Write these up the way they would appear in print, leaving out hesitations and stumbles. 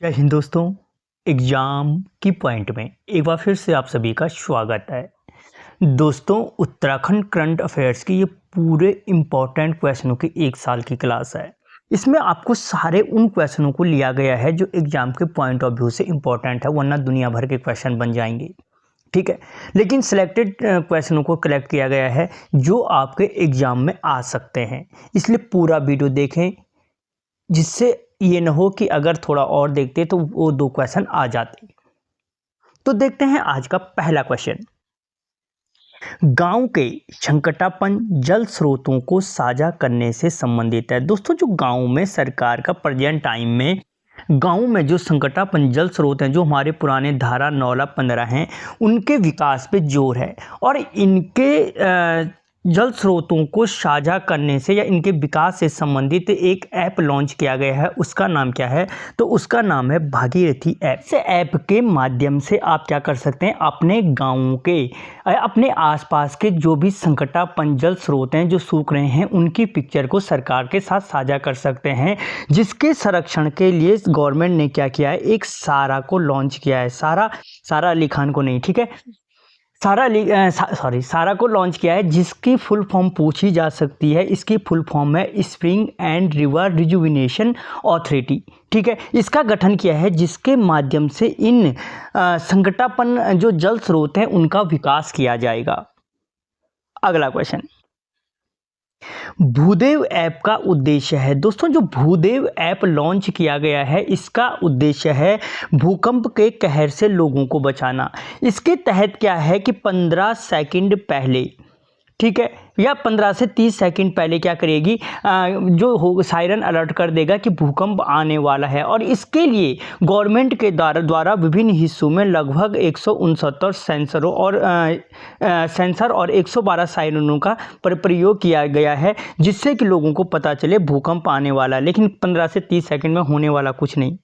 जय हिंद दोस्तों। एग्ज़ाम की पॉइंट में एक बार फिर से आप सभी का स्वागत है। दोस्तों, उत्तराखंड करंट अफेयर्स की ये पूरे इम्पॉर्टेंट क्वेश्चनों की एक साल की क्लास है। इसमें आपको सारे उन क्वेश्चनों को लिया गया है जो एग्ज़ाम के पॉइंट ऑफ व्यू से इम्पॉर्टेंट है, वरना दुनिया भर के क्वेश्चन बन जाएंगे। ठीक है, लेकिन सिलेक्टेड क्वेश्चनों को कलेक्ट किया गया है जो आपके एग्ज़ाम में आ सकते हैं। इसलिए पूरा वीडियो देखें, जिससे ये न हो कि अगर थोड़ा और देखते तो वो 2 क्वेश्चन आ जाते। तो देखते हैं आज का पहला क्वेश्चन। गांव के संकटापन जल स्रोतों को साझा करने से संबंधित है। दोस्तों, जो गांव में सरकार का प्रेजेंट टाइम में गांव में जो संकटापन जल स्रोत हैं, जो हमारे पुराने धारा 9-15 हैं, उनके विकास पे जोर है और इनके जल स्रोतों को साझा करने से या इनके विकास से संबंधित एक ऐप लॉन्च किया गया है। उसका नाम क्या है? तो उसका नाम है भागीरथी ऐप। इस ऐप के माध्यम से आप क्या कर सकते हैं, अपने गाँव के अपने आसपास के जो भी संकटापन जल स्रोत हैं जो सूख रहे हैं, उनकी पिक्चर को सरकार के साथ साझा कर सकते हैं, जिसके संरक्षण के लिए गवर्नमेंट ने क्या किया है, एक सारा को लॉन्च किया है। सारा अली खान को नहीं, ठीक है, सारा को लॉन्च किया है, जिसकी फुल फॉर्म पूछी जा सकती है। इसकी फुल फॉर्म है spring and river rejuvenation authority. ठीक है, इसका गठन किया है जिसके माध्यम से इन संकटापन जो जल स्रोत हैं उनका विकास किया जाएगा। अगला क्वेश्चन, भूदेव ऐप का उद्देश्य है। दोस्तों, जो भूदेव ऐप लॉन्च किया गया है, इसका उद्देश्य है भूकंप के कहर से लोगों को बचाना। इसके तहत क्या है कि 15 सेकंड पहले, ठीक है, या 15 से 30 सेकंड पहले क्या करेगी, जो हो सायरन अलर्ट कर देगा कि भूकंप आने वाला है। और इसके लिए गवर्नमेंट के द्वारा विभिन्न हिस्सों में लगभग 169 सेंसर और 112 सायरनों का प्रयोग किया गया है, जिससे कि लोगों को पता चले भूकंप आने वाला है। लेकिन 15 से 30 सेकंड में होने वाला कुछ नहीं।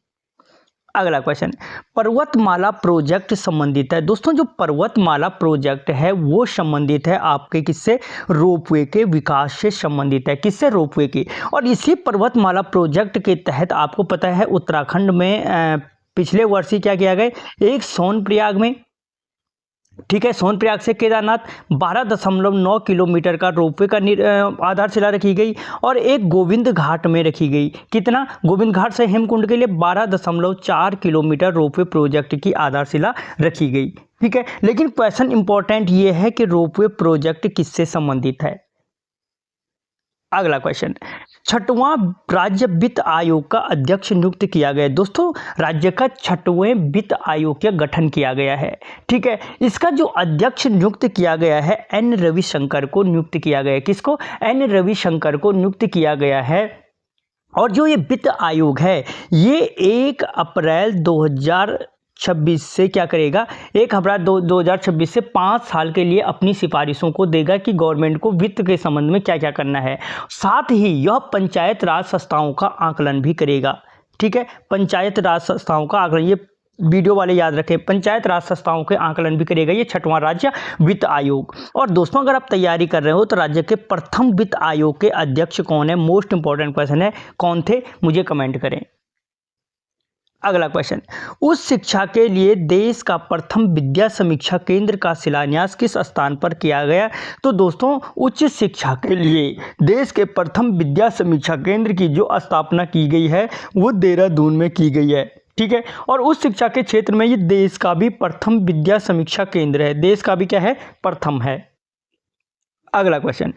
अगला क्वेश्चन, पर्वतमाला प्रोजेक्ट संबंधित है। दोस्तों, जो पर्वतमाला प्रोजेक्ट है वो संबंधित है आपके किससे, रोपवे के विकास से संबंधित है। किससे? रोपवे के। और इसी पर्वतमाला प्रोजेक्ट के तहत आपको पता है उत्तराखंड में पिछले वर्ष ही क्या किया गया, एक सोनप्रयाग में, ठीक है, सोनप्रयाग से केदारनाथ 12.9 किलोमीटर का रोपवे का आधारशिला रखी गई और एक गोविंद घाट में रखी गई। कितना? गोविंद घाट से हेमकुंड के लिए 12.4 किलोमीटर रोपवे प्रोजेक्ट की आधारशिला रखी गई। ठीक है, लेकिन क्वेश्चन इंपॉर्टेंट ये है कि रोपवे प्रोजेक्ट किससे संबंधित है। अगला क्वेश्चन, 6वां राज्य वित्त आयोग का अध्यक्ष नियुक्त किया गया। दोस्तों, राज्य का 6वें वित्त आयोग का गठन किया गया है। ठीक है, इसका जो अध्यक्ष नियुक्त किया गया है, एन रविशंकर को नियुक्त किया गया है। किसको? एन रविशंकर को नियुक्त किया गया है। और जो ये वित्त आयोग है, ये 1 अप्रैल 2026 से क्या करेगा, 1 अप्रैल 2026 से 5 साल के लिए अपनी सिफारिशों को देगा कि गवर्नमेंट को वित्त के संबंध में क्या क्या करना है। साथ ही यह पंचायत राज संस्थाओं का आकलन भी करेगा। ठीक है, पंचायत राज संस्थाओं का आकलन, ये वीडियो वाले याद रखें, पंचायत राज संस्थाओं के आकलन भी करेगा ये 6वां राज्य वित्त आयोग। और दोस्तों, अगर आप तैयारी कर रहे हो तो राज्य के प्रथम वित्त आयोग के अध्यक्ष कौन है, मोस्ट इंपॉर्टेंट क्वेश्चन है, कौन थे, मुझे कमेंट करें। अगला क्वेश्चन, उच्च शिक्षा के लिए देश का प्रथम विद्या समीक्षा केंद्र का शिलान्यास किस स्थान पर किया गया। तो दोस्तों, उच्च शिक्षा के लिए देश के प्रथम विद्या समीक्षा केंद्र की जो स्थापना की गई है वो देहरादून में की गई है। ठीक है, और उच्च शिक्षा के क्षेत्र में ये देश का भी प्रथम विद्या समीक्षा केंद्र है। देश का भी क्या है, प्रथम है। अगला क्वेश्चन,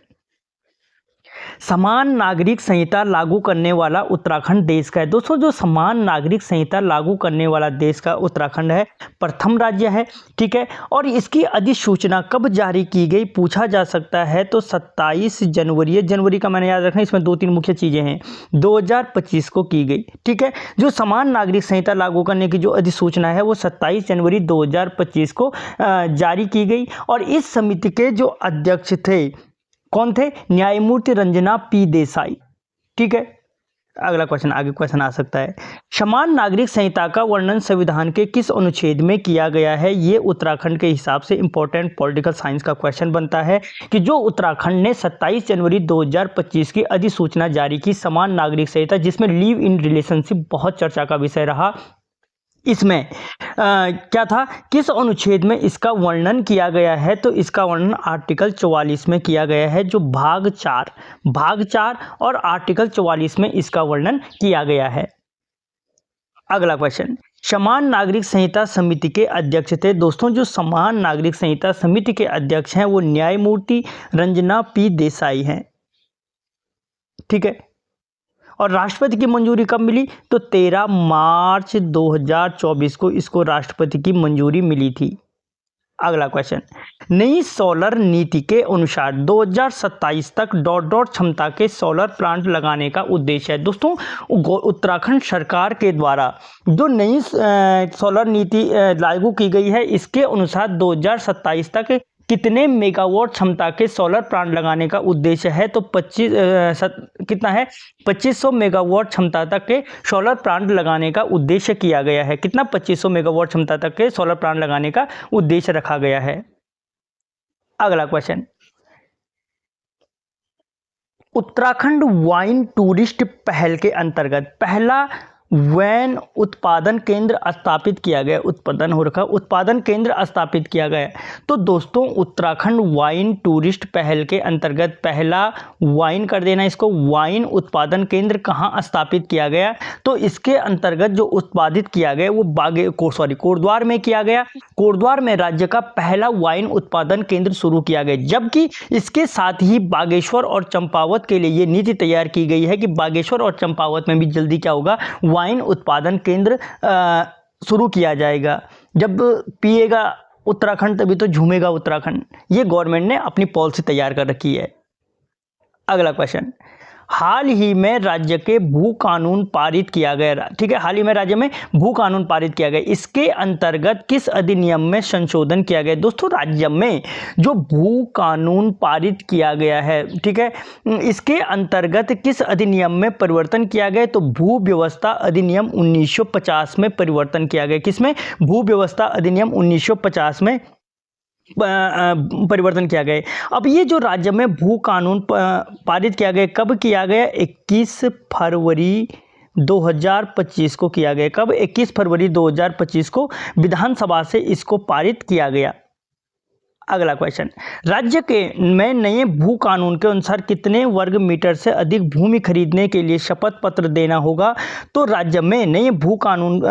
समान नागरिक संहिता लागू करने वाला उत्तराखंड देश का है। दोस्तों, जो समान नागरिक संहिता लागू करने वाला देश का उत्तराखंड है, प्रथम राज्य है। ठीक है, और इसकी अधिसूचना कब जारी की गई पूछा जा सकता है, तो 27 जनवरी, जनवरी का मैंने याद रखना, इसमें 2-3 मुख्य चीज़ें हैं, 2025 को की गई। ठीक है, जो समान नागरिक संहिता लागू करने की जो अधिसूचना है वो 27 जनवरी 2025 को जारी की गई। और इस समिति के जो अध्यक्ष थे, कौन थे? न्यायमूर्ति रंजना पी देसाई। ठीक है, अगला क्वेश्चन, आगे क्वेश्चन आ सकता है, समान नागरिक संहिता का वर्णन संविधान के किस अनुच्छेद में किया गया है। ये उत्तराखंड के हिसाब से इंपॉर्टेंट पॉलिटिकल साइंस का क्वेश्चन बनता है कि जो उत्तराखंड ने 27 जनवरी 2025 की अधिसूचना जारी की समान नागरिक संहिता, जिसमें लिव इन रिलेशनशिप बहुत चर्चा का विषय रहा, इसमें क्या था, किस अनुच्छेद में इसका वर्णन किया गया है? तो इसका वर्णन आर्टिकल 44 में किया गया है, जो भाग 4 और आर्टिकल 44 में इसका वर्णन किया गया है। अगला क्वेश्चन, समान नागरिक संहिता समिति के अध्यक्ष थे। दोस्तों, जो समान नागरिक संहिता समिति के अध्यक्ष हैं वो न्यायमूर्ति रंजना पी देसाई हैं। ठीक है। और राष्ट्रपति की मंजूरी कब मिली? तो 13 मार्च 2024 को इसको राष्ट्रपति की मंजूरी मिली थी। अगला क्वेश्चन, नई सोलर नीति के अनुसार 2027 तक ... क्षमता के सोलर प्लांट लगाने का उद्देश्य है। दोस्तों, उत्तराखंड सरकार के द्वारा जो नई सोलर नीति लागू की गई है, इसके अनुसार 2027 तक कितने मेगावाट क्षमता के सोलर प्लांट लगाने का उद्देश्य है? तो 2500 मेगावाट क्षमता तक के सोलर प्लांट लगाने का उद्देश्य किया गया है। कितना? 2500 मेगावाट क्षमता तक के सोलर प्लांट लगाने का उद्देश्य रखा गया है। अगला क्वेश्चन, उत्तराखंड वाइन टूरिस्ट पहल के अंतर्गत पहला वैन उत्पादन केंद्र स्थापित किया गया। उत्पादन केंद्र स्थापित किया गया। तो दोस्तों, उत्तराखंड वाइन टूरिस्ट पहल के अंतर्गत पहला वाइन कर देना इसको, वाइन उत्पादन केंद्र कहाँ स्थापित किया गया? तो इसके अंतर्गत जो उत्पादित किया गया वो कोटद्वार में किया गया। कोटद्वार में राज्य का पहला वाइन उत्पादन केंद्र शुरू किया गया, जबकि इसके साथ ही बागेश्वर और चंपावत के लिए ये नीति तैयार की गई है कि बागेश्वर और चंपावत में भी जल्दी क्या होगा, वाइन उत्पादन केंद्र शुरू किया जाएगा। जब पिएगा उत्तराखंड तभी तो झूमेगा उत्तराखंड। ये गवर्नमेंट ने अपनी पॉलिसी तैयार कर रखी है। अगला क्वेश्चन, हाल ही में राज्य के भू कानून पारित किया गया। ठीक है, हाल ही में राज्य में भू कानून पारित किया गया, इसके अंतर्गत किस अधिनियम में संशोधन किया गया? दोस्तों, राज्य में जो भू कानून पारित किया गया है, ठीक है, इसके अंतर्गत किस अधिनियम में परिवर्तन किया गया? तो भू व्यवस्था अधिनियम 1950 में परिवर्तन किया गया। किसमें? भू व्यवस्था अधिनियम 1950 में परिवर्तन किया गया। अब ये जो राज्य में भू कानून पारित किया गया, कब किया गया? 21 फरवरी 2025 को किया गया। कब? 21 फरवरी 2025 को विधानसभा से इसको पारित किया गया। अगला क्वेश्चन, राज्य के में नए भू कानून के अनुसार कितने वर्ग मीटर से अधिक भूमि खरीदने के लिए शपथ पत्र देना होगा? तो राज्य में नए भू कानून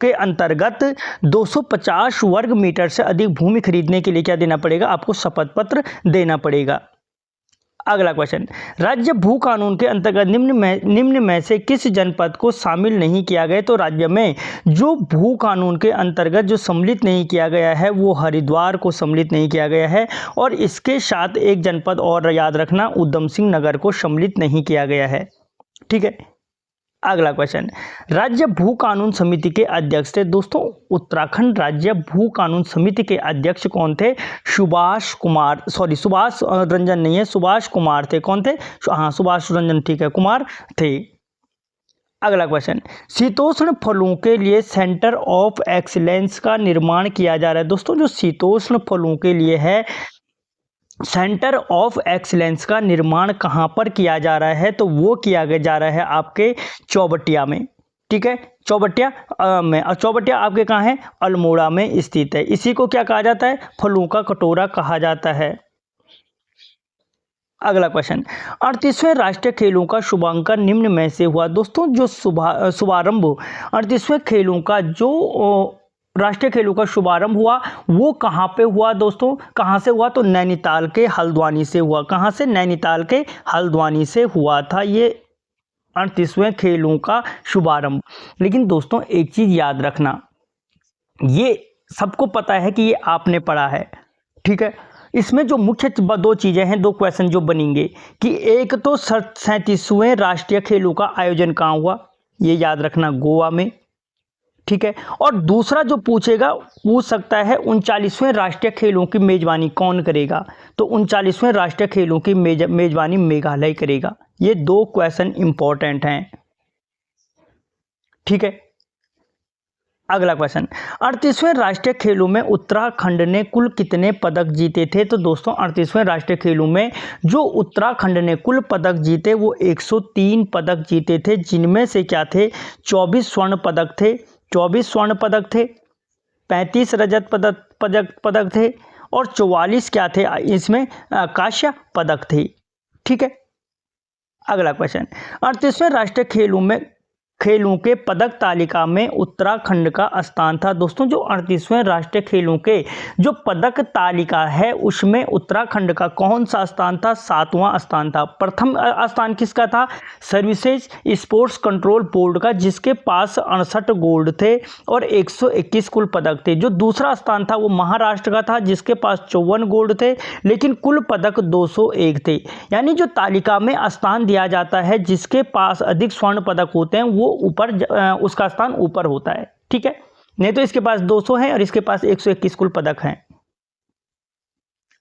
के अंतर्गत 250 वर्ग मीटर से अधिक भूमि खरीदने के लिए क्या देना पड़ेगा? आपको शपथ पत्र देना पड़ेगा। अगला क्वेश्चन, राज्य भू कानून के अंतर्गत निम्न में से किस जनपद को शामिल नहीं किया गया? तो राज्य में जो भू कानून के अंतर्गत जो सम्मिलित नहीं किया गया है वो हरिद्वार को सम्मिलित नहीं किया गया है, और इसके साथ एक जनपद और याद रखना, उधम सिंह नगर को सम्मिलित नहीं किया गया है। ठीक है। अगला क्वेश्चन, राज्य भू कानून समिति के अध्यक्ष थे। दोस्तों, उत्तराखंड राज्य भू कानून समिति के अध्यक्ष कौन थे? सुभाष रंजन नहीं है, सुभाष कुमार थे। कौन थे? हाँ, सुभाष रंजन, ठीक है, कुमार थे। अगला क्वेश्चन, शीतोष्ण फलों के लिए सेंटर ऑफ एक्सीलेंस का निर्माण किया जा रहा है। दोस्तों, जो शीतोष्ण फलों के लिए है सेंटर ऑफ एक्सीलेंस का निर्माण कहाँ पर किया जा रहा है? तो वो किया जा रहा है आपके चौबटिया में। ठीक है, चौबटिया में। और चौबटिया आपके कहाँ है? अल्मोड़ा में स्थित है। इसी को क्या कहा जाता है? फलों का कटोरा कहा जाता है। अगला क्वेश्चन, 38वें राष्ट्रीय खेलों का शुभारंभ निम्न में से हुआ। दोस्तों, जो शुभारंभ 38वें खेलों का जो राष्ट्रीय खेलों का शुभारंभ हुआ वो कहाँ पे हुआ? दोस्तों, कहाँ से हुआ? तो नैनीताल के हल्द्वानी से हुआ। कहाँ से? नैनीताल के हल्द्वानी से हुआ था ये 38वें खेलों का शुभारंभ। लेकिन दोस्तों, एक चीज याद रखना, ये सबको पता है कि ये आपने पढ़ा है। ठीक है, इसमें जो मुख्य दो चीजें हैं, दो क्वेश्चन जो बनेंगे कि एक तो 37वें राष्ट्रीय खेलों का आयोजन कहाँ हुआ, ये याद रखना, गोवा में। ठीक है, और दूसरा जो पूछ सकता है 39वें राष्ट्रीय खेलों की मेजबानी कौन करेगा? तो 39वें राष्ट्रीय खेलों की मेजबानी मेघालय करेगा। ये दो क्वेश्चन इंपॉर्टेंट हैं। ठीक है। अगला क्वेश्चन, 38वें राष्ट्रीय खेलों में उत्तराखंड ने कुल कितने पदक जीते थे? तो दोस्तों, 38वें राष्ट्रीय खेलों में जो उत्तराखंड ने कुल पदक जीते वो 103 पदक जीते थे, जिनमें से क्या थे? 24 स्वर्ण पदक थे, 24 स्वर्ण पदक थे, 35 रजत पदक थे और 44 क्या थे इसमें कांस्य पदक थे। ठीक है, अगला क्वेश्चन, 38वें राष्ट्रीय खेलों के पदक तालिका में उत्तराखंड का स्थान था। दोस्तों जो 38वें राष्ट्रीय खेलों के जो पदक तालिका है उसमें उत्तराखंड का कौन सा स्थान था? 7वां स्थान था। प्रथम स्थान किसका था? सर्विसेज स्पोर्ट्स कंट्रोल बोर्ड का, जिसके पास 68 गोल्ड थे और 121 कुल पदक थे। जो दूसरा स्थान था वो महाराष्ट्र का था, जिसके पास 54 गोल्ड थे लेकिन कुल पदक 201 थे। यानी जो तालिका में स्थान दिया जाता है जिसके पास अधिक स्वर्ण पदक होते हैं वो ऊपर, उसका स्थान ऊपर होता है। ठीक है, नहीं तो इसके पास 200 है और इसके पास 121 कुल पदक हैं।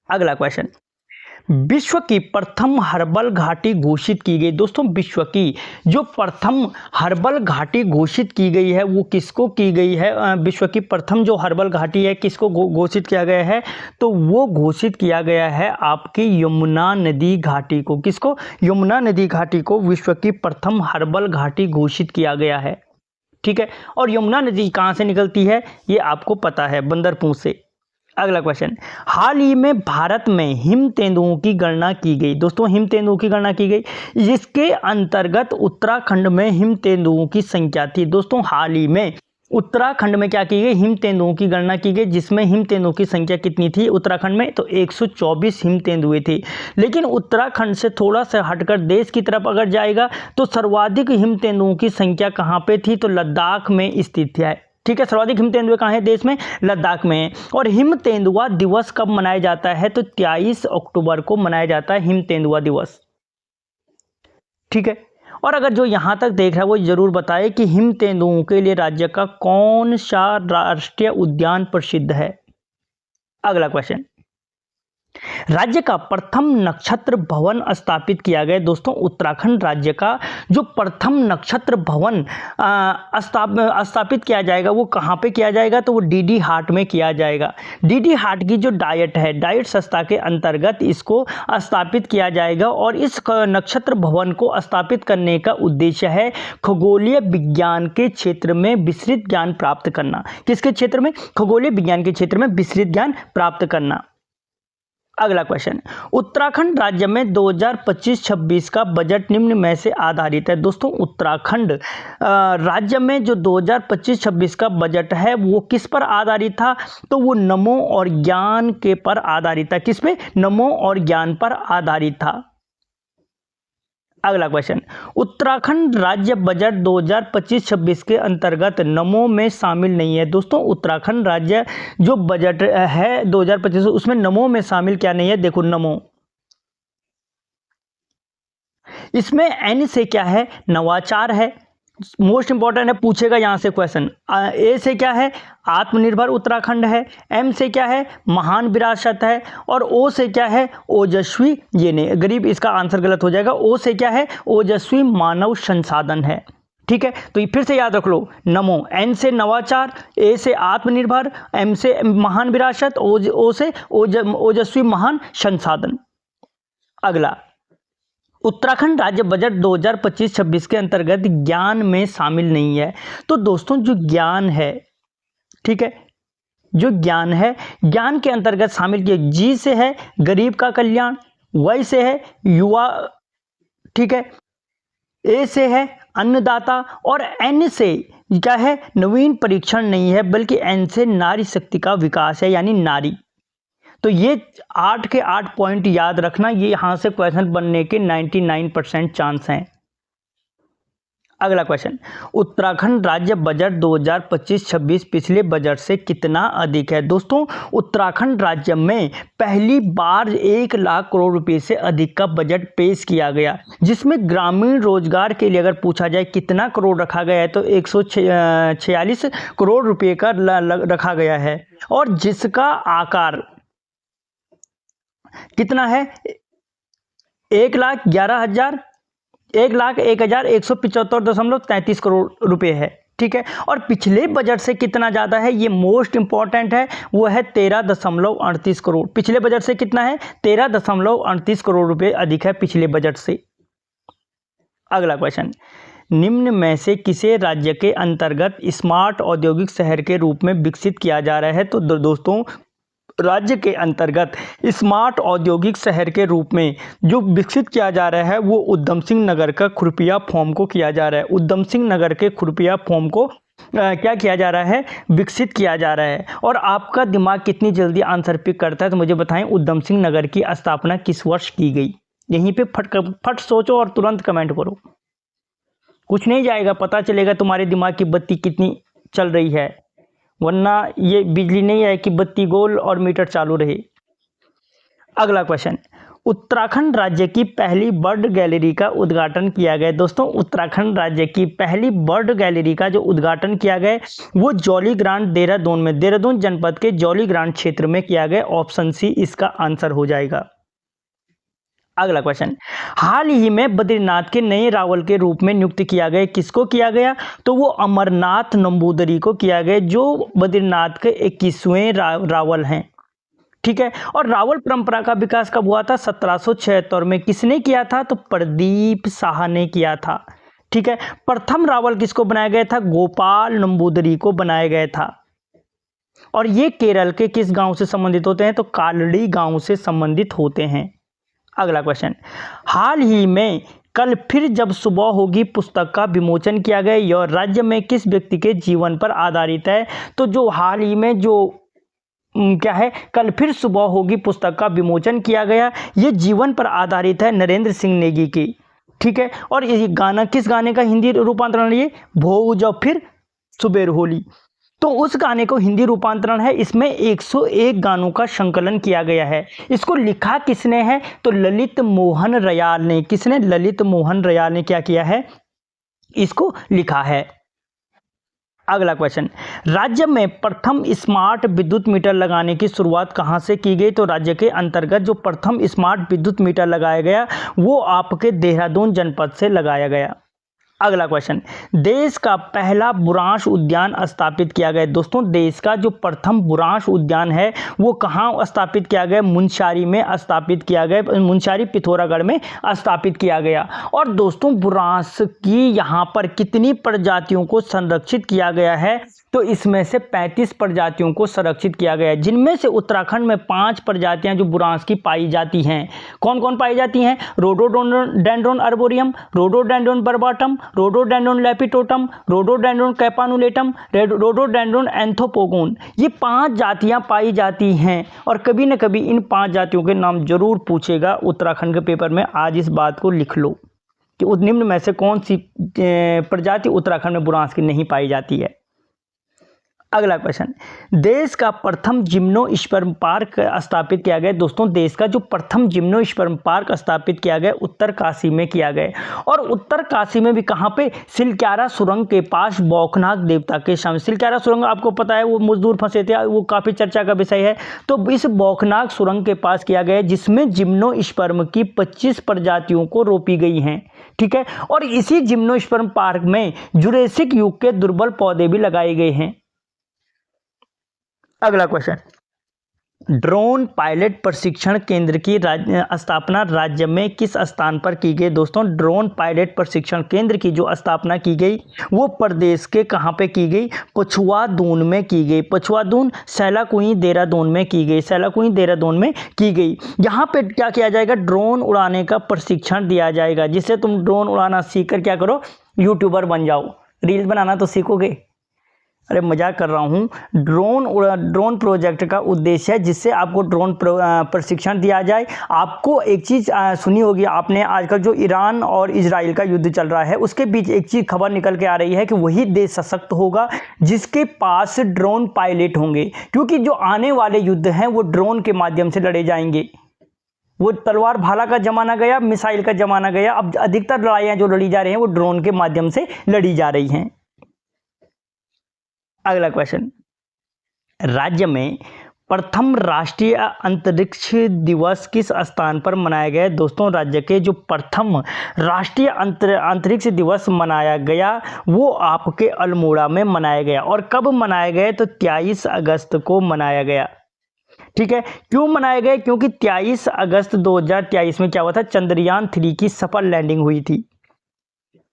अगला क्वेश्चन, विश्व की प्रथम हर्बल घाटी घोषित की गई। दोस्तों विश्व की जो प्रथम हर्बल घाटी घोषित की गई है वो किसको की गई है? विश्व की प्रथम जो हर्बल घाटी है किसको घोषित किया गया है? तो वो घोषित किया गया है आपकी यमुना नदी घाटी को। किसको? यमुना नदी घाटी को विश्व की प्रथम हर्बल घाटी घोषित किया गया है। ठीक है, और यमुना नदी कहाँ से निकलती है ये आपको पता है, बंदरपुर से। अगला क्वेश्चन, हाल ही में भारत में हिम तेंदुओं की गणना की गई। दोस्तों हिम तेंदुओं की गणना की गई, जिसके अंतर्गत उत्तराखंड में हिम तेंदुओं की संख्या थी। दोस्तों हाल ही में उत्तराखंड में क्या की गई? हिम तेंदुओं की गणना की गई, जिसमें हिम तेंदुओं की संख्या कितनी थी उत्तराखंड में? तो 124 हिम तेंदुए थे। लेकिन उत्तराखंड से थोड़ा सा हटकर देश की तरफ अगर जाएगा तो सर्वाधिक हिम तेंदुओं की संख्या कहाँ पे थी? तो लद्दाख में स्थित है। ठीक है, सर्वाधिक हिम तेंदुए कहाँ है देश में? लद्दाख में है। और हिम तेंदुआ दिवस कब मनाया जाता है? तो 23 अक्टूबर को मनाया जाता है हिम तेंदुआ दिवस। ठीक है, और अगर जो यहां तक देख रहा है वो जरूर बताए कि हिम तेंदुओं के लिए राज्य का कौन सा राष्ट्रीय उद्यान प्रसिद्ध है। अगला क्वेश्चन, राज्य का प्रथम नक्षत्र भवन स्थापित किया गया। दोस्तों उत्तराखंड राज्य का जो प्रथम नक्षत्र भवन स्थापित किया जाएगा वो कहाँ पे किया जाएगा? तो वो डीडी हाट में किया जाएगा। डीडी हाट की जो डाइट है, डाइट संस्था के अंतर्गत इसको स्थापित किया जाएगा और इस नक्षत्र भवन को स्थापित करने का उद्देश्य है खगोलीय विज्ञान के क्षेत्र में विस्तृत ज्ञान प्राप्त करना। किसके क्षेत्र में? खगोलीय विज्ञान के क्षेत्र में विस्तृत ज्ञान प्राप्त करना। अगला क्वेश्चन, उत्तराखंड राज्य में 2025-26 का बजट निम्न में से आधारित है। दोस्तों उत्तराखंड राज्य में जो 2025-26 का बजट है वो किस पर आधारित था? तो वो नमो और ज्ञान के पर आधारित था। किस पे? नमो और ज्ञान पर आधारित था। अगला क्वेश्चन, उत्तराखंड राज्य बजट 2025-26 के अंतर्गत नमो में शामिल नहीं है। दोस्तों उत्तराखंड राज्य जो बजट है 2025 उसमें नमो में शामिल क्या नहीं है? देखो नमो, इसमें एन से क्या है? नवाचार है। मोस्ट इंपॉर्टेंट है, पूछेगा यहां से क्वेश्चन। ए से क्या है? आत्मनिर्भर उत्तराखंड है। एम से क्या है? महान विरासत है। और ओ से क्या है? ओजस्वी, ये नहीं गरीब, इसका आंसर गलत हो जाएगा। ओ से क्या है? ओजस्वी मानव संसाधन है। ठीक है, तो फिर से याद रख लो, नमो, एन से नवाचार, ए से आत्मनिर्भर, एम से महान विरासत, ओ से ओजस्वी महान संसाधन। अगला, उत्तराखंड राज्य बजट 2025-26 के अंतर्गत ज्ञान में शामिल नहीं है। तो दोस्तों जो ज्ञान है, ठीक है, जो ज्ञान है, ज्ञान के अंतर्गत शामिल किया। जी से है गरीब का कल्याण, वाई से है युवा, ठीक है, ए से है अन्नदाता और एन से क्या है? नवीन परीक्षण नहीं है, बल्कि एन से नारी शक्ति का विकास है, यानी नारी। तो ये 8 के 8 पॉइंट याद रखना, ये यहां से क्वेश्चन बनने के 99% चांस हैं। अगला क्वेश्चन, उत्तराखंड राज्य बजट 2025-26 पिछले बजट से कितना अधिक है? दोस्तों उत्तराखंड राज्य में पहली बार 1 लाख करोड़ रुपए से अधिक का बजट पेश किया गया, जिसमें ग्रामीण रोजगार के लिए अगर पूछा जाए कितना करोड़ रखा गया है तो 146 करोड़ रुपए का रखा गया है, और जिसका आकार कितना है? 1,01,175.33 करोड़ रुपए है। ठीक है, और पिछले बजट से कितना ज्यादा है? ये मोस्ट इंपॉर्टेंट है, वो है 13.38 करोड़। पिछले बजट से कितना है? 13.38 करोड़ रुपए अधिक है पिछले बजट से। अगला क्वेश्चन, निम्न में से किसे राज्य के अंतर्गत स्मार्ट औद्योगिक शहर के रूप में विकसित किया जा रहा है? तो दोस्तों, राज्य के अंतर्गत स्मार्ट औद्योगिक शहर के रूप में जो विकसित किया जा रहा है वो उधम सिंह नगर का खुरपिया फॉर्म को किया जा रहा है। उधम सिंह नगर के खुरपिया फॉर्म को क्या किया जा रहा है? विकसित किया जा रहा है। और आपका दिमाग कितनी जल्दी आंसर पिक करता है, तो मुझे बताएं, उधम सिंह नगर की स्थापना किस वर्ष की गई? यहीं पे फट सोचो और तुरंत कमेंट करो। कुछ नहीं जाएगा, पता चलेगा तुम्हारे दिमाग की बत्ती कितनी चल रही है, वरना ये बिजली नहीं है कि बत्ती गोल और मीटर चालू रहे। अगला क्वेश्चन, उत्तराखंड राज्य की पहली बर्ड गैलरी का उद्घाटन किया गया। दोस्तों, उत्तराखंड राज्य की पहली बर्ड गैलरी का जो उद्घाटन किया गया वो जौली ग्रांट देहरादून में, देहरादून जनपद के जौली ग्रांट क्षेत्र में किया गया। ऑप्शन सी इसका आंसर हो जाएगा। अगला क्वेश्चन, हाल ही में बद्रीनाथ के नए रावल के रूप में नियुक्त किया गया, किसको किया गया? तो वो अमरनाथ नंबूदरी को किया गया, जो बद्रीनाथ के 21वें रावल हैं। ठीक है। और रावल परंपरा का विकास कब हुआ था? 1776 में। किसने किया था? तो प्रदीप शाह ने किया था। ठीक है। प्रथम रावल किसको बनाया गया था? गोपाल नंबूदरी को बनाया गया था। और ये केरल के किस गांव से संबंधित होते हैं? तो कालड़ी गांव से संबंधित होते हैं। अगला क्वेश्चन, हाल ही में कल फिर जब सुबह होगी पुस्तक का विमोचन किया गया, यह राज्य में किस व्यक्ति के जीवन पर आधारित है? तो जो हाल ही में जो क्या है, कल फिर सुबह होगी पुस्तक का विमोचन किया गया, ये जीवन पर आधारित है, नरेंद्र सिंह नेगी की। ठीक है। और ये गाना किस गाने का हिंदी रूपांतरण है? ये भो जब फिर सुबेर होली, तो उस गाने को हिंदी रूपांतरण है। इसमें 101 गानों का संकलन किया गया है। इसको लिखा किसने है? तो ललित मोहन रयाल ने। किसने? ललित मोहन रयाल ने क्या किया है? इसको लिखा है। अगला क्वेश्चन, राज्य में प्रथम स्मार्ट विद्युत मीटर लगाने की शुरुआत कहां से की गई? तो राज्य के अंतर्गत जो प्रथम स्मार्ट विद्युत मीटर लगाया गया वो आपके देहरादून जनपद से लगाया गया। अगला क्वेश्चन, देश का पहला बुरांश उद्यान स्थापित किया गया। दोस्तों, देश का जो प्रथम बुरांश उद्यान है वो कहाँ स्थापित किया गया? मुनस्यारी में स्थापित किया गया। मुनस्यारी पिथौरागढ़ में स्थापित किया गया। और दोस्तों, बुरांश की यहाँ पर कितनी प्रजातियों को संरक्षित किया गया है? तो इसमें से 35 प्रजातियों को संरक्षित किया गया है, जिनमें से उत्तराखंड में 5 प्रजातियां जो बुरांश की पाई जाती हैं। कौन कौन पाई जाती हैं? Rhododendron arboreum, rhododendron barbatum, rhododendron lepidotum, rhododendron campanulatum, rhododendron anthopogon. ये 5 जातियां पाई जाती हैं। और कभी न कभी इन 5 जातियों के नाम जरूर पूछेगा उत्तराखंड के पेपर में। आज इस बात को लिख लो कि निम्न में से कौन सी प्रजाति उत्तराखंड में बुरांश की नहीं पाई जाती है। अगला क्वेश्चन, देश का प्रथम जिम्नोस्पर्म पार्क स्थापित किया गया। दोस्तों, देश का जो प्रथम जिम्नोस्पर्म पार्क स्थापित किया गया उत्तर काशी में किया गया। और उत्तर काशी में भी कहाँ पे? सिलक्यारा सुरंग के पास बौखनाग देवता के सामने। सिलक्यारा सुरंग आपको पता है, वो मजदूर फंसे थे, वो काफी चर्चा का विषय है। तो इस बौखनाग सुरंग के पास किया गया, जिसमें जिम्नोस्पर्म की 25 प्रजातियों को रोपी गई हैं। ठीक है। और इसी जिम्नोस्पर्म पार्क में जुरेसिक युग के दुर्बल पौधे भी लगाए गए हैं। अगला क्वेश्चन, ड्रोन पायलट प्रशिक्षण केंद्र की स्थापना राज्य में किस स्थान पर की गई? दोस्तों, ड्रोन पायलट प्रशिक्षण केंद्र की जो स्थापना की गई वो प्रदेश के कहां पे की गई? पछुआदून में की गई। पछुआदून सैलाकुई देहरादून में की गई। सैलाकुई देहरादून में की गई। यहाँ पे क्या किया जाएगा? ड्रोन उड़ाने का प्रशिक्षण दिया जाएगा, जिससे तुम ड्रोन उड़ाना सीख कर क्या करो? यूट्यूबर बन जाओ। रील्स बनाना तो सीखोगे। अरे मजाक कर रहा हूँ। ड्रोन प्रोजेक्ट का उद्देश्य है जिससे आपको ड्रोन प्रशिक्षण दिया जाए। आपको एक चीज़ सुनी होगी आपने, आजकल जो ईरान और इजराइल का युद्ध चल रहा है उसके बीच एक चीज़ खबर निकल के आ रही है कि वही देश सशक्त होगा जिसके पास ड्रोन पायलट होंगे, क्योंकि जो आने वाले युद्ध हैं वो ड्रोन के माध्यम से लड़े जाएंगे। वो तलवार भाला का जमाना गया, मिसाइल का जमाना गया। अब अधिकतर लड़ाइयाँ जो लड़ी जा रही हैं वो ड्रोन के माध्यम से लड़ी जा रही हैं। अगला क्वेश्चन, राज्य में प्रथम राष्ट्रीय अंतरिक्ष दिवस किस स्थान पर मनाया गया? दोस्तों, राज्य के जो प्रथम राष्ट्रीय अंतरिक्ष दिवस मनाया गया वो आपके अल्मोड़ा में मनाया गया। और कब मनाया गया? तो 23 अगस्त को मनाया गया। ठीक है। क्यों मनाया गया? क्योंकि 23 अगस्त 2023 में क्या हुआ था? चंद्रयान 3 की सफल लैंडिंग हुई थी।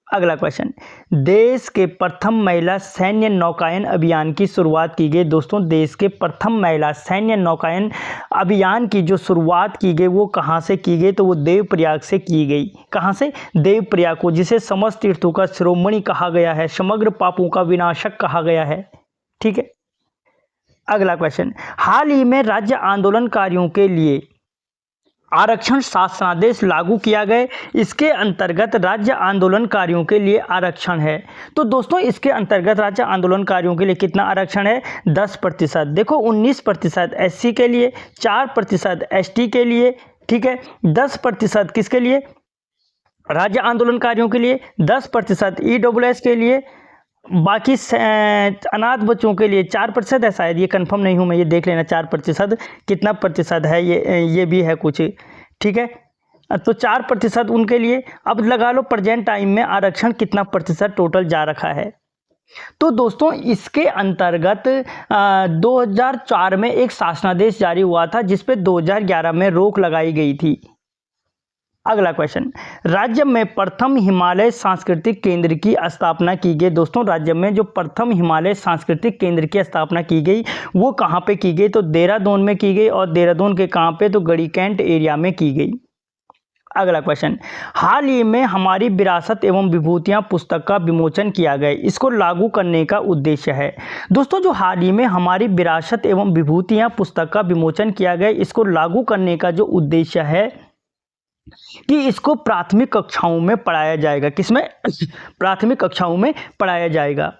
अगला क्वेश्चन, देश के प्रथम महिला सैन्य नौकायन अभियान की शुरुआत की गई। दोस्तों, देश के प्रथम महिला सैन्य नौकायन अभियान की जो शुरुआत की गई वो कहाँ से की गई? तो वो देवप्रयाग से की गई। कहाँ से? देवप्रयाग को, जिसे समस्त तीर्थों का शिरोमणि कहा गया है, समग्र पापों का विनाशक कहा गया है। ठीक है। अगला क्वेश्चन, हाल ही में राज्य आंदोलनकारियों के लिए आरक्षण शासनादेश लागू किया गया। इसके अंतर्गत राज्य आंदोलनकारियों के लिए आरक्षण है। तो दोस्तों, इसके अंतर्गत राज्य आंदोलनकारियों के लिए कितना आरक्षण है? 10%। देखो, 19% SC के लिए, 4% ST के लिए, ठीक है, 10% किसके लिए? राज्य आंदोलनकारियों के लिए, 10% EWS के लिए, बाकी अनाथ बच्चों के लिए 4% है शायद, ये कंफर्म नहीं हूँ मैं, ये देख लेना 4% कितना प्रतिशत है, ये भी है कुछ। ठीक है, तो 4% उनके लिए। अब लगा लो प्रेजेंट टाइम में आरक्षण कितना प्रतिशत टोटल जा रखा है। तो दोस्तों, इसके अंतर्गत 2004 में एक शासनादेश जारी हुआ था जिस पे 2011 में रोक लगाई गई थी। अगला क्वेश्चन, राज्य में प्रथम हिमालय सांस्कृतिक केंद्र की स्थापना की गई। दोस्तों, राज्य में जो प्रथम हिमालय सांस्कृतिक केंद्र की स्थापना की गई वो कहाँ पे की गई? तो देहरादून में की गई। और देहरादून के कहाँ पे? तो गढ़ीकैंट एरिया में की गई। अगला क्वेश्चन, हाल ही में हमारी विरासत एवं विभूतियां पुस्तक का विमोचन किया गया। इसको लागू करने का उद्देश्य है। दोस्तों, जो हाल ही में हमारी विरासत एवं विभूतियां पुस्तक का विमोचन किया गया, इसको लागू करने का जो उद्देश्य है कि इसको प्राथमिक कक्षाओं में पढ़ाया जाएगा। किसमें? प्राथमिक कक्षाओं में पढ़ाया जाएगा।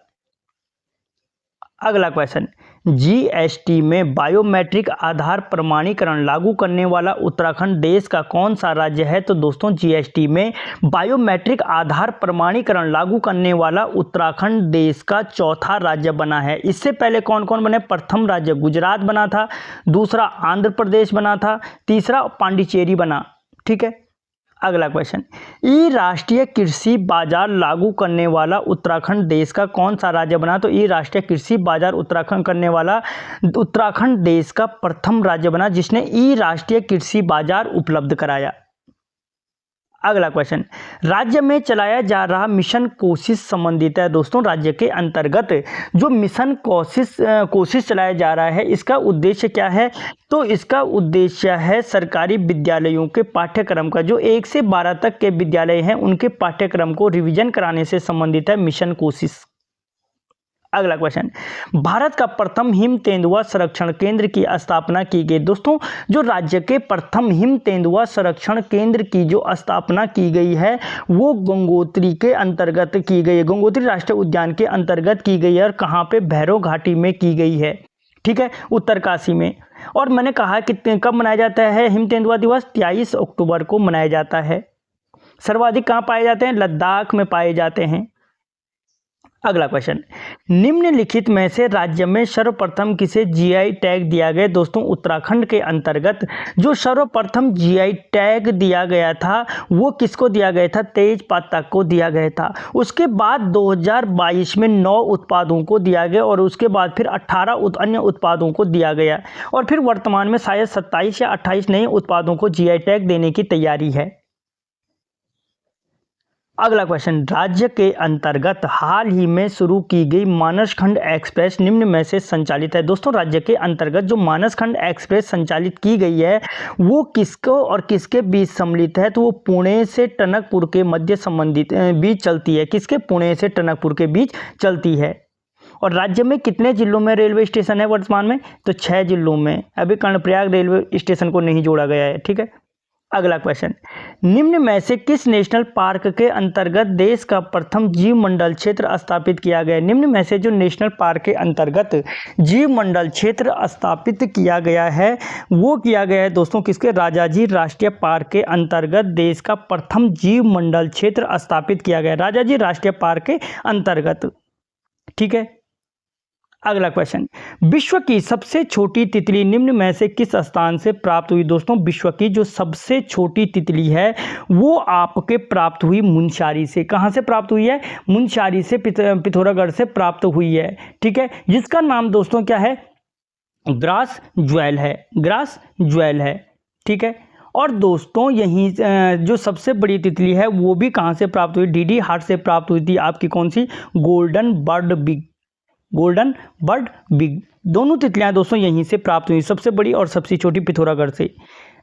अगला क्वेश्चन, GST में बायोमेट्रिक आधार प्रमाणीकरण लागू करने वाला उत्तराखंड देश का कौन सा राज्य है? तो दोस्तों, GST में बायोमेट्रिक आधार प्रमाणीकरण लागू करने वाला उत्तराखंड देश का चौथा राज्य बना है। इससे पहले कौन कौन बने? प्रथम राज्य गुजरात बना था, दूसरा आंध्र प्रदेश बना था, तीसरा पांडिचेरी बना। ठीक है। अगला क्वेश्चन, ई राष्ट्रीय कृषि बाजार लागू करने वाला उत्तराखंड देश का कौन सा राज्य बना? तो ई राष्ट्रीय कृषि बाजार उत्तराखंड करने वाला उत्तराखंड देश का प्रथम राज्य बना जिसने ई राष्ट्रीय कृषि बाजार उपलब्ध कराया। अगला क्वेश्चन, राज्य में चलाया जा रहा मिशन कोशिश संबंधित है। दोस्तों, राज्य के अंतर्गत जो मिशन कोशिश चलाया जा रहा है, इसका उद्देश्य क्या है? तो इसका उद्देश्य है सरकारी विद्यालयों के पाठ्यक्रम का, जो 1 से 12 तक के विद्यालय हैं उनके पाठ्यक्रम को रिवीजन कराने से संबंधित है मिशन कोशिश। अगला क्वेश्चन, भारत का प्रथम हिम तेंदुआ संरक्षण केंद्र की स्थापना की गई। दोस्तों, जो राज्य के प्रथम हिम तेंदुआ संरक्षण केंद्र की जो स्थापना की गई है वो गंगोत्री के अंतर्गत की गई है। गंगोत्री राष्ट्रीय उद्यान के अंतर्गत की गई है। और कहाँ पे? भैरव घाटी में की गई है। ठीक है, उत्तरकाशी में। और मैंने कहा कि कब मनाया जाता है हिम तेंदुआ दिवस? 23 अक्टूबर को मनाया जाता है। सर्वाधिक कहाँ पाए जाते हैं? लद्दाख में पाए जाते हैं। अगला क्वेश्चन, निम्नलिखित में से राज्य में सर्वप्रथम किसे GI टैग दिया गया? दोस्तों, उत्तराखंड के अंतर्गत जो सर्वप्रथम GI टैग दिया गया था वो किसको दिया गया था? तेजपाता को दिया गया था। उसके बाद 2022 में 9 उत्पादों को दिया गया और उसके बाद फिर 18 अन्य उत्पादों को दिया गया और फिर वर्तमान में शायद 27 या 28 नए उत्पादों को GI टैग देने की तैयारी है। अगला क्वेश्चन, राज्य के अंतर्गत हाल ही में शुरू की गई मानसखंड एक्सप्रेस निम्न में से संचालित है। दोस्तों, राज्य के अंतर्गत जो मानसखंड एक्सप्रेस संचालित की गई है वो किसको और किसके बीच सम्मिलित है? तो वो पुणे से टनकपुर के मध्य संबंधित बीच चलती है। किसके? पुणे से टनकपुर के बीच चलती है। और राज्य में कितने जिलों में रेलवे स्टेशन है वर्तमान में? तो 6 जिलों में। अभी कर्णप्रयाग रेलवे स्टेशन को नहीं जोड़ा गया है। ठीक है। अगला क्वेश्चन, निम्न में से किस नेशनल पार्क के अंतर्गत देश का प्रथम जीव मंडल क्षेत्र स्थापित किया गया? निम्न में से जो नेशनल पार्क के अंतर्गत जीव मंडल क्षेत्र स्थापित किया गया है वो किया गया है दोस्तों किसके? राजाजी राष्ट्रीय पार्क के अंतर्गत देश का प्रथम जीव मंडल क्षेत्र स्थापित किया गया, राजाजी राष्ट्रीय पार्क के अंतर्गत। ठीक है। अगला क्वेश्चन, विश्व की सबसे छोटी तितली निम्न में से किस स्थान से प्राप्त हुई? दोस्तों, विश्व की जो सबसे छोटी तितली है वो आपके प्राप्त हुई मुनस्यारी से। कहाँ से प्राप्त हुई है? मुनस्यारी से, पिथौरागढ़ से प्राप्त हुई है। ठीक है, जिसका नाम दोस्तों क्या है? ग्रास ज्वेल है। ग्रास ज्वेल है। ठीक है। और दोस्तों यहीं जो सबसे बड़ी तितली है वो भी कहाँ से प्राप्त हुई, डीडी हार्ट से प्राप्त हुई थी आपकी कौन सी, golden birdwing, golden birdwing. दोनों तितलियां दोस्तों यहीं से प्राप्त हुई, सबसे बड़ी और सबसे छोटी पिथौरागढ़ से।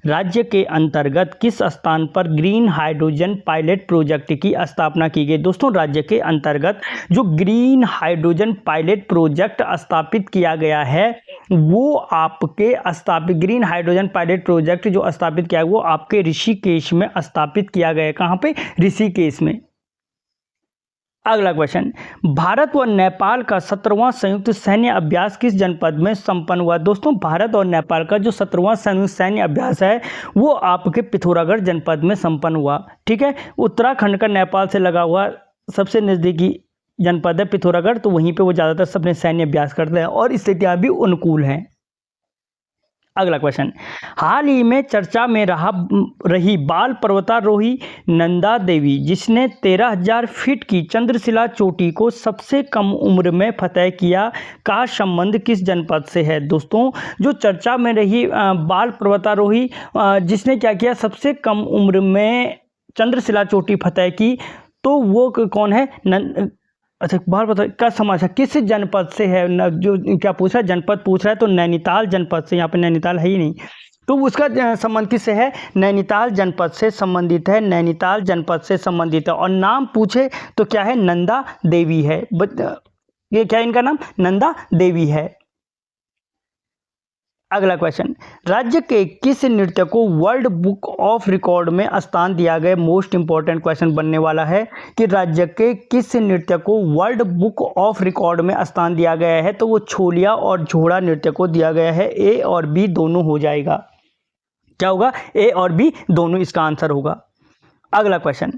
राज्य के अंतर्गत किस स्थान पर ग्रीन हाइड्रोजन पायलट प्रोजेक्ट की स्थापना की गई। दोस्तों राज्य के अंतर्गत जो ग्रीन हाइड्रोजन पायलट प्रोजेक्ट स्थापित किया गया है वो आपके ग्रीन हाइड्रोजन पायलट प्रोजेक्ट जो स्थापित किया है वो आपके ऋषिकेश में स्थापित किया गया है। कहाँ पे, ऋषिकेश में। अगला क्वेश्चन, भारत व नेपाल का 17वां संयुक्त सैन्य अभ्यास किस जनपद में संपन्न हुआ। दोस्तों भारत और नेपाल का जो 17वां संयुक्त सैन्य अभ्यास है वो आपके पिथौरागढ़ जनपद में संपन्न हुआ। ठीक है, उत्तराखंड का नेपाल से लगा हुआ सबसे नज़दीकी जनपद है पिथौरागढ़, तो वहीं पे वो ज़्यादातर अपने सैन्य अभ्यास करते हैं और स्थितियाँ भी अनुकूल हैं। अगला क्वेश्चन, हाल ही में चर्चा में रही बाल पर्वतारोही नंदा देवी जिसने 13,000 फीट की चंद्रशिला चोटी को सबसे कम उम्र में फतह किया का संबंध किस जनपद से है। दोस्तों जो चर्चा में रही बाल पर्वतारोही जिसने क्या किया, सबसे कम उम्र में चंद्रशिला चोटी फतह की, तो वो कौन है, अच्छा बार बता क्या समझ है, किस जनपद से है, जो क्या पूछ रहा है, जनपद पूछ रहा है, तो नैनीताल जनपद से। यहाँ पे नैनीताल है ही नहीं, तो उसका संबंध किससे है, नैनीताल जनपद से संबंधित है, नैनीताल जनपद से संबंधित है। और नाम पूछे तो क्या है, नंदा देवी है। ये क्या इनका नाम, नंदा देवी है। अगला क्वेश्चन, राज्य के किस नृत्य को वर्ल्ड बुक ऑफ रिकॉर्ड में स्थान दिया गया। मोस्ट इंपॉर्टेंट क्वेश्चन बनने वाला है कि राज्य के किस नृत्य को वर्ल्ड बुक ऑफ रिकॉर्ड में स्थान दिया गया है, तो वो छोलिया और झोड़ा नृत्य को दिया गया है। ए और बी दोनों हो जाएगा, क्या होगा, ए और बी दोनों इसका आंसर होगा। अगला क्वेश्चन,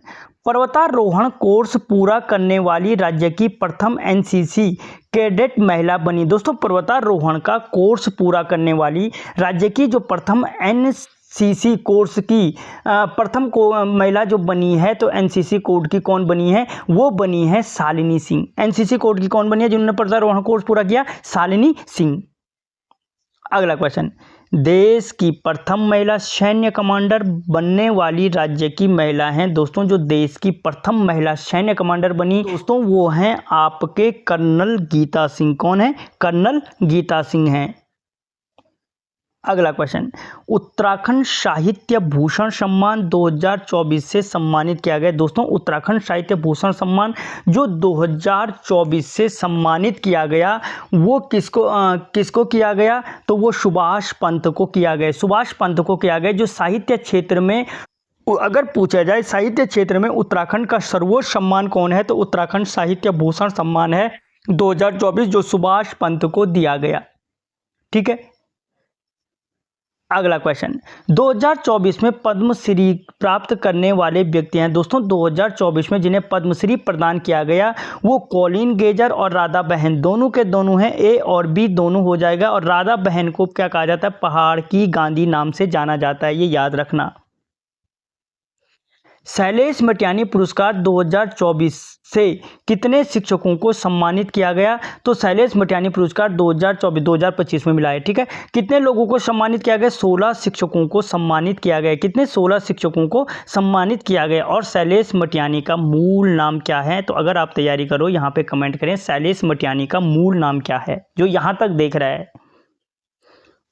पर्वतारोहण कोर्स पूरा करने वाली राज्य की प्रथम एनसीसी कैडेट महिला बनी। दोस्तों पर्वतारोहण का कोर्स पूरा करने वाली राज्य की जो प्रथम एनसीसी कोर्स की प्रथम को महिला जो बनी है, तो एनसीसी कोड की कौन बनी है, वो बनी है शालिनी सिंह। एनसीसी कोड की कौन बनी है जिन्होंने पर्वतारोहण कोर्स पूरा किया, शालिनी सिंह। अगला क्वेश्चन, देश की प्रथम महिला सैन्य कमांडर बनने वाली राज्य की महिला हैं। दोस्तों जो देश की प्रथम महिला सैन्य कमांडर बनी दोस्तों वो हैं आपके कर्नल गीता सिंह। कौन है, कर्नल गीता सिंह हैं। अगला क्वेश्चन, उत्तराखंड साहित्य भूषण सम्मान 2024 से सम्मानित किया गया। दोस्तों उत्तराखंड साहित्य भूषण सम्मान जो 2024 से सम्मानित किया गया वो किसको किया गया, तो वो सुभाष पंत को किया गया। सुभाष पंत को किया गया। जो साहित्य क्षेत्र में अगर पूछा जाए साहित्य क्षेत्र में उत्तराखंड का सर्वोच्च सम्मान कौन है, तो उत्तराखंड साहित्य भूषण सम्मान है 2024 जो सुभाष पंत को दिया गया। ठीक है। अगला क्वेश्चन, 2024 में पद्मश्री प्राप्त करने वाले व्यक्ति हैं। दोस्तों 2024 में जिन्हें पद्मश्री प्रदान किया गया वो कॉलिन गेजर और राधा बहन दोनों के दोनों हैं। ए और बी दोनों हो जाएगा। और राधा बहन को क्या कहा जाता है, पहाड़ की गांधी नाम से जाना जाता है, ये याद रखना। शैलेश मटियानी पुरस्कार 2024 से कितने शिक्षकों को सम्मानित किया गया, तो शैलेश मटियानी पुरस्कार 2024-2025 में मिला है। ठीक है, कितने लोगों को सम्मानित किया गया, 16 शिक्षकों को सम्मानित किया गया। कितने, 16 शिक्षकों को सम्मानित किया गया। और शैलेश मटियानी का मूल नाम क्या है, तो अगर आप तैयारी करो यहाँ पे कमेंट करें शैलेश मटियानी का मूल नाम क्या है जो यहाँ तक देख रहा है।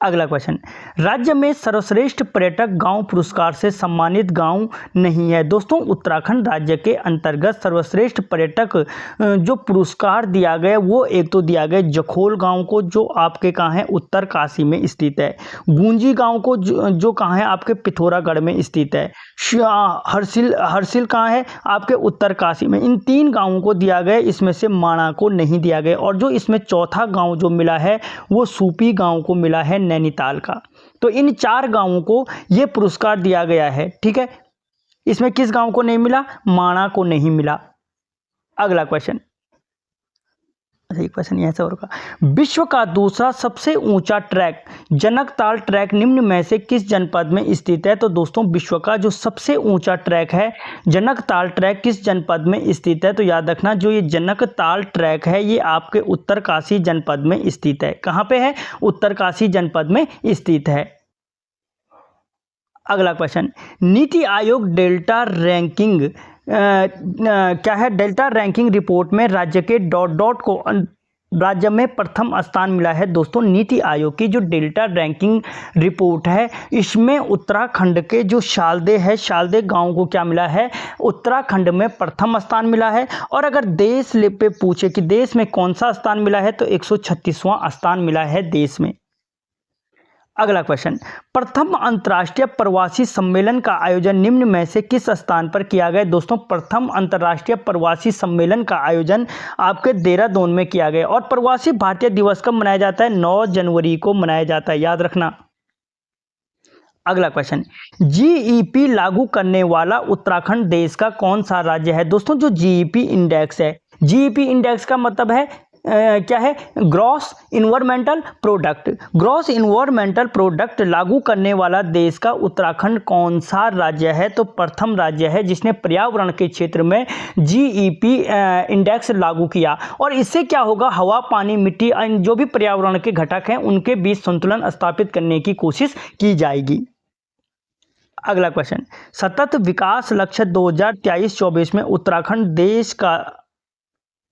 अगला क्वेश्चन, राज्य में सर्वश्रेष्ठ पर्यटक गांव पुरस्कार से सम्मानित गांव नहीं है। दोस्तों उत्तराखंड राज्य के अंतर्गत सर्वश्रेष्ठ पर्यटक जो पुरस्कार दिया गया वो एक तो दिया गया जखोल गांव को जो आपके कहाँ है, उत्तरकाशी में स्थित है। गूंजी गांव को जो कहाँ है, आपके पिथौरागढ़ में स्थित है। हरसिल कहाँ है, आपके उत्तरकाशी में। इन 3 गांवों को दिया गया, इसमें से माणा को नहीं दिया गया। और जो इसमें चौथा गांव जो मिला है वो सूपी गांव को मिला है नैनीताल का। तो इन 4 गांवों को ये पुरस्कार दिया गया है। ठीक है, इसमें किस गांव को नहीं मिला, माणा को नहीं मिला। अगला क्वेश्चन, क्वेश्चन ऐसा होगा, विश्व का दूसरा सबसे ऊंचा ट्रैक जनकताल ट्रैक निम्न में से किस जनपद में स्थित है। तो दोस्तों विश्व का जो सबसे ऊंचा ट्रैक है जनकताल ट्रैक किस जनपद में स्थित है, तो याद रखना जो ये जनकताल ट्रैक है ये आपके उत्तरकाशी जनपद में स्थित है। कहाँ पे है, उत्तरकाशी जनपद में स्थित है। अगला question, NITI Aayog delta ranking क्या है? डेल्टा रैंकिंग रिपोर्ट में राज्य के को राज्य में प्रथम स्थान मिला है। दोस्तों नीति आयोग की जो डेल्टा रैंकिंग रिपोर्ट है, इसमें उत्तराखंड के जो शालदे है, शालदे गांव को क्या मिला है? उत्तराखंड में प्रथम स्थान मिला है। और अगर देश पे पूछे कि देश में कौन सा स्थान मिला है, तो 136वां स्थान मिला है देश में। अगला क्वेश्चन, प्रथम अंतर्राष्ट्रीय प्रवासी सम्मेलन का आयोजन निम्न में से किस स्थान पर किया गया? दोस्तों प्रथम अंतर्राष्ट्रीय प्रवासी सम्मेलन का आयोजन आपके देहरादून में किया गया। और प्रवासी भारतीय दिवस कब मनाया जाता है? 9 जनवरी को मनाया जाता है, याद रखना। अगला क्वेश्चन, जीईपी लागू करने वाला उत्तराखंड देश का कौन सा राज्य है? दोस्तों जो जीईपी इंडेक्स है, जीईपी इंडेक्स का मतलब है क्या है? Gross environmental product. Gross environmental product लागू करने वाला देश का उत्तराखंड कौन सा राज्य है? तो प्रथम राज्य है जिसने पर्यावरण के क्षेत्र में जीईपी इंडेक्स लागू किया। और इससे क्या होगा? हवा, पानी, मिट्टी, जो भी पर्यावरण के घटक हैं उनके बीच संतुलन स्थापित करने की कोशिश की जाएगी। अगला क्वेश्चन, सतत विकास लक्ष्य 2023-24 में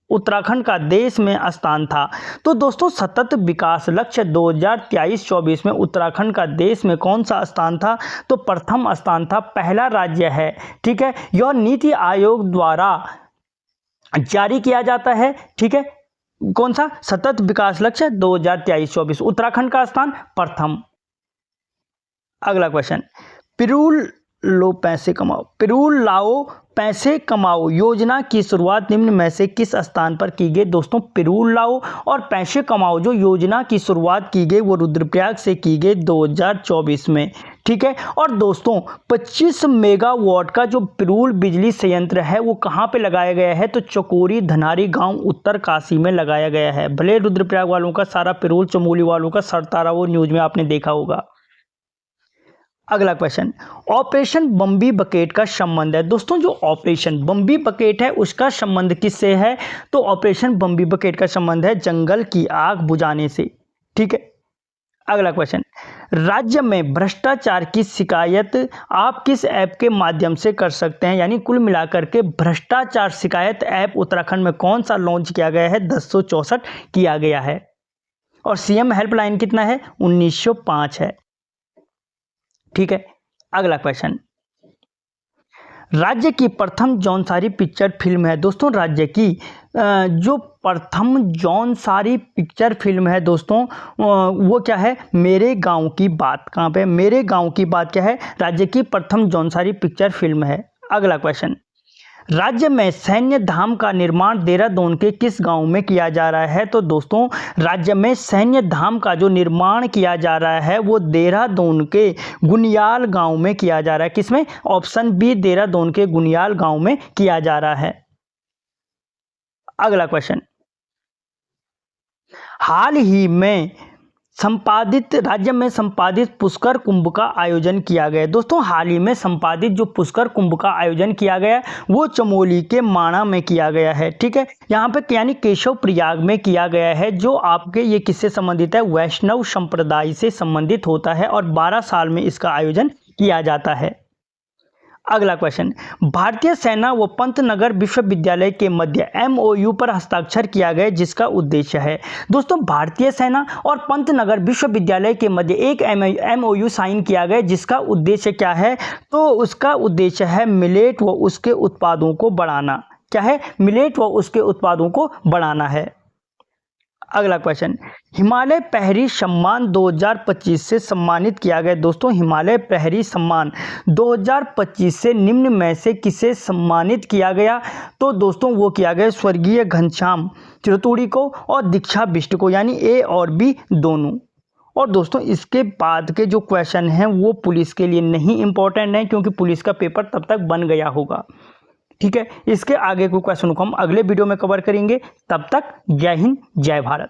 उत्तराखंड का देश में स्थान था। तो दोस्तों सतत विकास लक्ष्य 2023-24 में उत्तराखंड का देश में कौन सा स्थान था? तो प्रथम स्थान था, पहला राज्य है। ठीक है, यह नीति आयोग द्वारा जारी किया जाता है। ठीक है, कौन सा? सतत विकास लक्ष्य 2023-24, उत्तराखंड का स्थान प्रथम। अगला क्वेश्चन, पिरूल लाओ पैसे कमाओ योजना की शुरुआत निम्न में से किस स्थान पर की गई? दोस्तों पिरूल लाओ और पैसे कमाओ जो योजना की शुरुआत की गई वो रुद्रप्रयाग से की गई 2024 में। ठीक है, और दोस्तों 25 मेगावाट का जो पिरूल बिजली संयंत्र है वो कहाँ पे लगाया गया है? तो चकोरी धनारी गांव उत्तरकाशी में लगाया गया है। भले रुद्रप्रयाग वालों का सारा पिरूल, चमोली वालों का सरतारा वो न्यूज में आपने देखा होगा। अगला क्वेश्चन, ऑपरेशन बम्बी बकेट का संबंध है। दोस्तों जो ऑपरेशन बम्बी बकेट है उसका संबंध किससे है? तो ऑपरेशन बम्बी बकेट का संबंध है जंगल की आग बुझाने से। ठीक है, अगला क्वेश्चन, राज्य में भ्रष्टाचार की शिकायत आप किस ऐप के माध्यम से कर सकते हैं? यानी कुल मिलाकर के भ्रष्टाचार शिकायत ऐप उत्तराखंड में कौन सा लॉन्च किया गया है? 1064 किया गया है। और सीएम हेल्पलाइन कितना है? 1905 है। ठीक है, अगला क्वेश्चन, राज्य की प्रथम जौनसारी पिक्चर फिल्म है। दोस्तों राज्य की जो प्रथम जौनसारी पिक्चर फिल्म है दोस्तों वो क्या है? मेरे गांव की बात। कहाँ पे? मेरे गांव की बात क्या है? राज्य की प्रथम जौनसारी पिक्चर फिल्म है। अगला क्वेश्चन, राज्य में सैन्य धाम का निर्माण देहरादून के किस गांव में किया जा रहा है? तो दोस्तों राज्य में सैन्य धाम का जो निर्माण किया जा रहा है वो देहरादून के गुनियाल गांव में किया जा रहा है। किसमें? ऑप्शन बी, देहरादून के गुनियाल गांव में किया जा रहा है। अगला क्वेश्चन, हाल ही में राज्य में संपादित पुष्कर कुंभ का आयोजन किया गया। दोस्तों हाल ही में संपादित जो पुष्कर कुंभ का आयोजन किया गया वो चमोली के माणा में किया गया है। ठीक है, यहाँ पे यानी केशव प्रयाग में किया गया है। जो आपके ये किससे संबंधित है? वैष्णव संप्रदाय से संबंधित होता है और 12 साल में इसका आयोजन किया जाता है। अगला क्वेश्चन, भारतीय सेना व पंतनगर विश्वविद्यालय के मध्य एमओयू पर हस्ताक्षर किया गया जिसका उद्देश्य है। दोस्तों भारतीय सेना और पंतनगर विश्वविद्यालय के मध्य एक एमओयू साइन किया गया जिसका उद्देश्य क्या है? तो उसका उद्देश्य है मिलेट व उसके उत्पादों को बढ़ाना। क्या है? मिलेट व उसके उत्पादों को बढ़ाना है। अगला क्वेश्चन, हिमालय प्रहरी सम्मान 2025 से सम्मानित किया गया। दोस्तों हिमालय प्रहरी सम्मान 2025 से निम्न में से किसे सम्मानित किया गया? तो दोस्तों वो किया गया स्वर्गीय घनश्याम चिरतुड़ी को और दीक्षा बिष्ट को, यानी ए और बी दोनों। और दोस्तों इसके बाद के जो क्वेश्चन हैं वो पुलिस के लिए नहीं इंपॉर्टेंट है क्योंकि पुलिस का पेपर तब तक बन गया होगा। ठीक है, इसके आगे के क्वेश्चन को हम अगले वीडियो में कवर करेंगे। तब तक जय हिंद, जय भारत।